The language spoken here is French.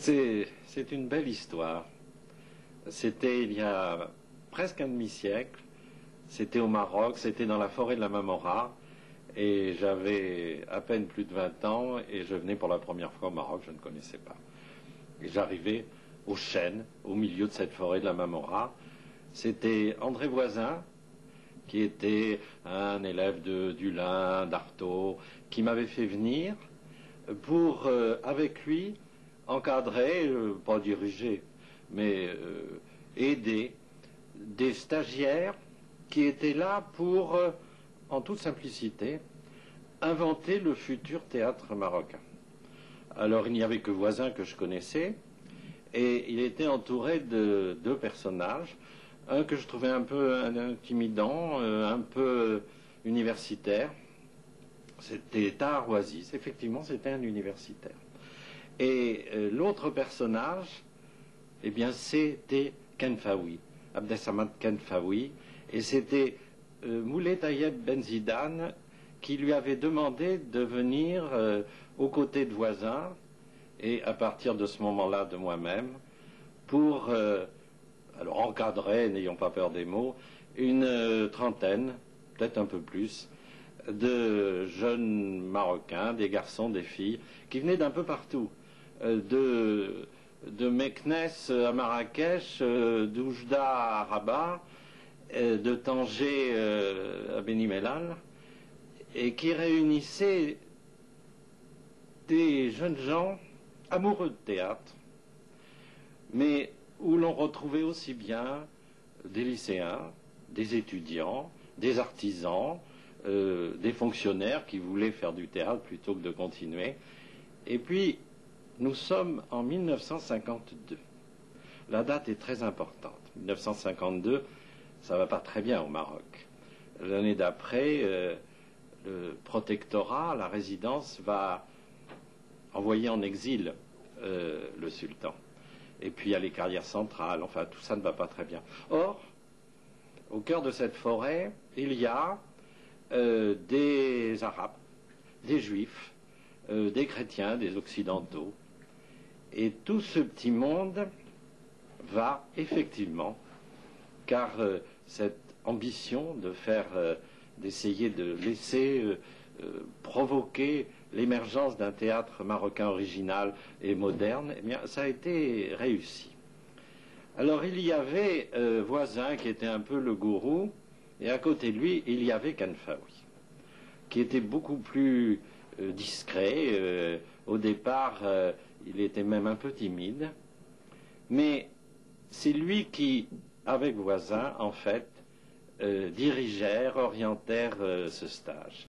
C'est une belle histoire. C'était il y a presque un demi-siècle. C'était au Maroc, c'était dans la forêt de la Mamora. Et j'avais à peine plus de 20 ans et je venais pour la première fois au Maroc, je ne connaissais pas. Et j'arrivais au chêne, au milieu de cette forêt de la Mamora. C'était André Voisin, qui était un élève de Dulin, d'Artaud, qui m'avait fait venir pour, avec lui, encadrer, pas diriger, mais aider des stagiaires qui étaient là pour, en toute simplicité, inventer le futur théâtre marocain. Alors il n'y avait que Voisin que je connaissais, et il était entouré de deux personnages, un que je trouvais un peu intimidant, un peu universitaire. C'était Tahar Ouaziz, effectivement c'était un universitaire. Et l'autre personnage, eh bien c'était Kenfaoui, Abdessamad Kenfaoui, et c'était Moulay Tayeb Ben Zidane qui lui avait demandé de venir aux côtés de Voisin, et à partir de ce moment-là de moi-même, pour alors encadrer, n'ayons pas peur des mots, une trentaine, peut-être un peu plus, de jeunes Marocains, des garçons, des filles, qui venaient d'un peu partout, de Meknès à Marrakech, d'Oujda à Rabat, de Tanger à Beni Mellal, et qui réunissaient des jeunes gens amoureux de théâtre, mais où l'on retrouvait aussi bien des lycéens, des étudiants, des artisans, des fonctionnaires qui voulaient faire du théâtre plutôt que de continuer. Et puis, nous sommes en 1952. La date est très importante. 1952, ça ne va pas très bien au Maroc. L'année d'après, le protectorat, la résidence, va envoyer en exil le sultan. Et puis il y a les carrières centrales, enfin tout ça ne va pas très bien. Or, au cœur de cette forêt, il y a des Arabes, des Juifs, des chrétiens, des Occidentaux. Et tout ce petit monde va effectivement, car cette ambition de faire, d'essayer de laisser provoquer l'émergence d'un théâtre marocain original et moderne, eh bien, ça a été réussi. Alors il y avait Voisin qui était un peu le gourou, et à côté de lui, il y avait Kenfaoui, qui était beaucoup plus discret. Au départ, il était même un peu timide, mais c'est lui qui, avec Voisin, en fait, dirigèrent, orientèrent ce stage.